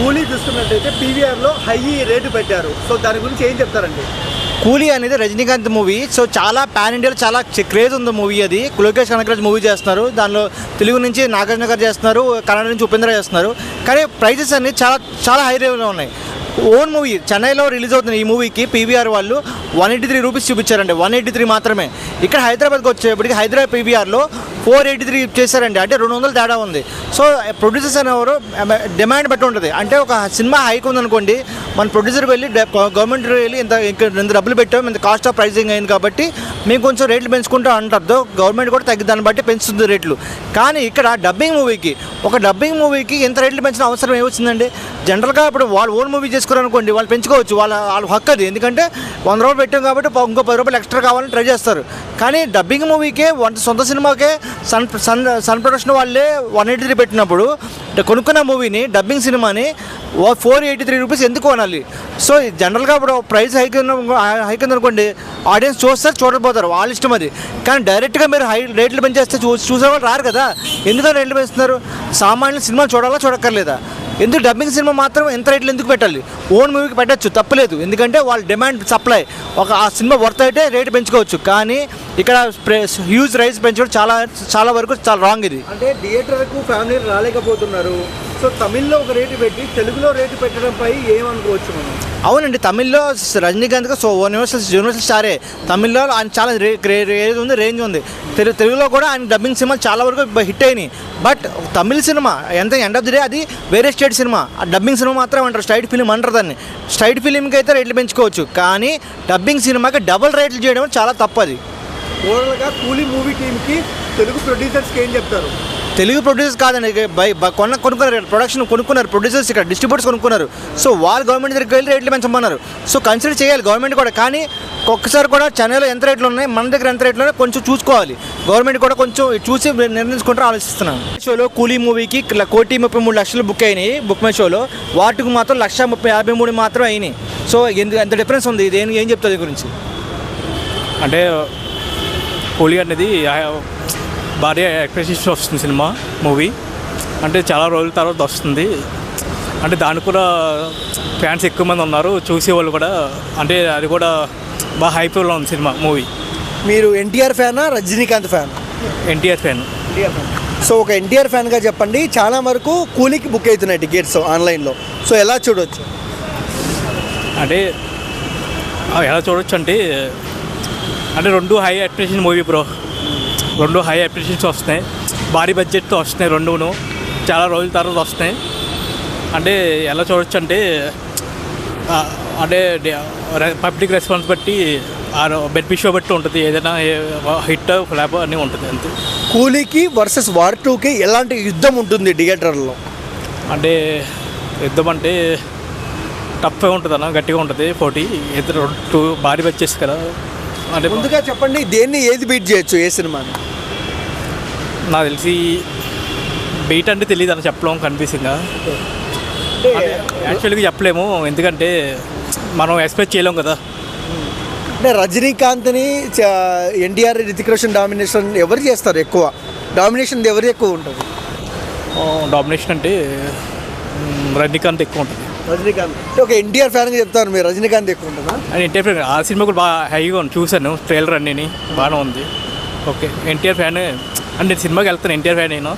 కూలీ చూస్తున్నట్టయితే పీవీఆర్లో high rate పెట్టారు. సో దాని గురించి ఏం చెప్తారండి? కూలీ అనేది రజనీకాంత్ మూవీ. సో చాలా పాన్ ఇండియాలో చాలా క్రేజ్ ఉంది మూవీ. అది లోకేష్ కనకరాజ్ మూవీ చేస్తున్నారు. దానిలో తెలుగు నుంచి నాగార్జున గారు చేస్తున్నారు, కన్నడ నుంచి ఉపేంద్ర చేస్తున్నారు. కానీ ప్రైజెస్ అన్ని చాలా చాలా హై లెవెల్లో ఉన్నాయి. ఓన్ మూవీ చెన్నైలో రిలీజ్ అవుతుంది. ఈ మూవీకి పీవీఆర్ వాళ్ళు 183 రూపీస్ చూపించారండి. 183 మాత్రమే. ఇక్కడ హైదరాబాద్కి వచ్చేప్పటికి హైదరాబాద్ పీవీఆర్లో 483 చేశారండి. అంటే 200 తేడా ఉంది. సో ప్రొడ్యూసర్స్ అనేవారు డిమాండ్ బట్టి ఉంటుంది. అంటే ఒక సినిమా హైక్ ఉందనుకోండి, మన ప్రొడ్యూసర్ వెళ్ళి గవర్నమెంట్ వెళ్ళి ఇంత డబ్బులు పెట్టాం, ఇంత కాస్ట్ ఆఫ్ ప్రైసింగ్ అయింది కాబట్టి మేము కొంచెం రేట్లు పెంచుకుంటూ అంటారు. గవర్నమెంట్ కూడా తగ్గి దాన్ని బట్టి పెంచుతుంది రేట్లు. కానీ ఇక్కడ డబ్బింగ్ మూవీకి ఎంత రేట్లు పెంచిన అవసరం ఏమొచ్చిందండి? జనరల్గా ఇప్పుడు వాళ్ళు ఓన్ మూవీ చేసుకోవాలనుకోండి, వాళ్ళు పెంచుకోవచ్చు, వాళ్ళ హక్కు అది. ఎందుకంటే 100 రూపాయలు పెట్టాం కాబట్టి ఇంకో 10 రూపాయలు ఎక్స్ట్రా కావాలని ట్రై చేస్తారు. కానీ డబ్బింగ్ మూవీకే సొంత సినిమాకే సన్ ప్రొడక్షన్ వాళ్ళే 183 పెట్టినప్పుడు కొనుక్కున్న మూవీని డబ్బింగ్ సినిమాని 483 రూపీస్ ఎందుకు కొనాలి? సో జనరల్గా ఇప్పుడు ప్రైస్ హైక్ అనుకోండి, ఆడియన్స్ చూస్తారు, చూడకపోతారు, వాళ్ళ ఇష్టం అది. కానీ డైరెక్ట్గా మీరు రేట్లు పెంచేస్తే చూసేవాళ్ళు రారు కదా. ఎందుకని రేట్లు పెంచుతున్నారు? సామాన్యులు సినిమా చూడాలా చూడక్కర్లేదా? ఎందుకు డబ్బింగ్ సినిమా మాత్రం ఎంత రేట్లు ఎందుకు పెట్టాలి? ఓన్ మూవీకి పెట్టచ్చు, తప్పలేదు. ఎందుకంటే వాళ్ళ డిమాండ్ సప్లై ఆ సినిమా వర్త్ అయితే రేటు పెంచుకోవచ్చు. కానీ ఇక్కడ హ్యూజ్ రైస్ పెంచడం చాలా వరకు చాలా రాంగ్. ఇది అంటే థియేటర్కు ఫ్యామిలీలు రాలేకపోతున్నారు. సో తమిళ్లో ఒక రేటు పెట్టి తెలుగులో రేటు పెట్టడంపై ఏమనుకోవచ్చు మనం? అవునండి, తమిళ్లో రజనీకాంత్గా యూనివర్సల్ స్టారే. తమిళ్లో ఆయన చాలా రేంజ్ ఉంది. తెలుగులో కూడా ఆయన డబ్బింగ్ సినిమాలు చాలా వరకు హిట్ అయినాయి. But Tamil cinema end of the day అది వేరే స్టేట్ సినిమా. ఆ డబ్బింగ్ సినిమా మాత్రం అంటారు, స్ట్రైట్ ఫిలిం అంటారు దాన్ని. స్ట్రైట్ ఫిలింకి అయితే రేట్లు పెంచుకోవచ్చు, కానీ డబ్బింగ్ సినిమాకి డబుల్ రేట్లు చేయడం చాలా తప్పది. ఓవరాల్గా కూలీ మూవీ టీమ్కి తెలుగు ప్రొడ్యూసర్స్కి ఏం చెప్తారు? తెలుగు ప్రొడ్యూసర్స్ కాదండి, కొనుక్కున్నారు, ప్రొడక్షన్ కొనుక్కున్నారు, ప్రొడ్యూసర్స్ ఇక్కడ డిస్ట్రిబ్యూటర్స్ కొనుక్కున్నారు. సో వాళ్ళు గవర్నమెంట్ దగ్గరికి వెళ్ళి రేట్లు పెంచమన్నారు. సో కన్సిడర్ చేయాలి గవర్నమెంట్ కూడా. కానీ ఒక్కసారి కూడా చెన్నైలో ఎంత రేట్లు ఉన్నాయి, మన దగ్గర ఎంత రేట్లు ఉన్నాయి కొంచెం చూసుకోవాలి. గవర్నమెంట్ కూడా కొంచెం చూసి నిర్ణయించుకుంటారు ఆలోచిస్తున్నాను. షోలో కూలీ మూవీకి 1,33 లక్షలు బుక్ అయినాయి బుక్ మై షోలో. వాటికి మాత్రం 1,53 మాత్రం అయినాయి. సో ఎంత డిఫరెన్స్ ఉంది? ఇది ఏం చెప్తుంది గురించి? అంటే కూలీ అనేది భారీ ఎక్స్పెక్టేషన్ వస్తుంది సినిమా మూవీ. అంటే చాలా రోజుల తర్వాత వస్తుంది. అంటే దానికి కూడా ఫ్యాన్స్ ఎక్కువ మంది ఉన్నారు, చూసేవాళ్ళు కూడా. అంటే అది కూడా బాగా హైప్లో ఉంది సినిమా మూవీ. మీరు ఎన్టీఆర్ ఫ్యానా Rajinikanth fan? NTR fan. So ఒక ఎన్టీఆర్ ఫ్యాన్గా చెప్పండి, చాలా వరకు కూలీకి బుక్ అవుతున్నాయి టికెట్స్ ఆన్లైన్లో. సో ఎలా చూడవచ్చు? అంటే ఎలా చూడవచ్చు అంటే రెండు high expectation movie bro. 2 high expectations వస్తున్నాయి, భారీ బడ్జెట్తో వస్తున్నాయి, 2 చాలా రోజుల తర్వాత వస్తున్నాయి. అంటే ఎలా చూడవచ్చు అంటే పబ్లిక్ రెస్పాన్స్ బట్టి బెనిఫిట్ షో బట్టి ఉంటుంది. ఏదైనా హిట్ ఫ్లాప్ అన్నీ ఉంటుంది అంతే. కూలీకి వర్సెస్ వార్ 2కి ఎలాంటి యుద్ధం ఉంటుంది థియేటర్లో? అంటే యుద్ధం అంటే టఫ్గా ఉంటుంది అన్న, గట్టిగా ఉంటుంది పోటీ. 2 భారీ బడ్జెట్స్ కదా. అంటే ముందుగా చెప్పండి, దేన్ని ఏది బీట్ చేయొచ్చు, ఏ సినిమాని? నాకు తెలిసి బీట్ అంటే తెలియదు అని చెప్పలేము కన్ఫ్యూజింగ్గా. యాక్చువల్గా చెప్పలేము, ఎందుకంటే మనం ఎక్స్పెక్ట్ చేయలేము కదా. అంటే రజనీకాంత్ని ఎన్టీఆర్ రితిక్ రోషన్ డామినేషన్ ఎవరు చేస్తారు ఎక్కువ? డామినేషన్ ఎవరు ఎక్కువ ఉంటుంది? డామినేషన్ అంటే రజనీకాంత్ ఎక్కువ ఉంటుంది. రజనీకాంత్ ఒక ఎన్టీఆర్ ఫ్యాన్గా చెప్తాను, మీరు రజనీకాంత్ ఎక్కువ ఉంటుందా? And NTR fan. ఆ సినిమా కూడా బాగా హైగా ఉంది, చూశాను ట్రైలర్ అన్నీ బాగానే ఉంది. ఓకే, ఎన్టీఆర్ ఫ్యాన్ అంటే సినిమాకి వెళ్తాను, ఎన్టీఆర్ ఫ్యాన్ అయినా.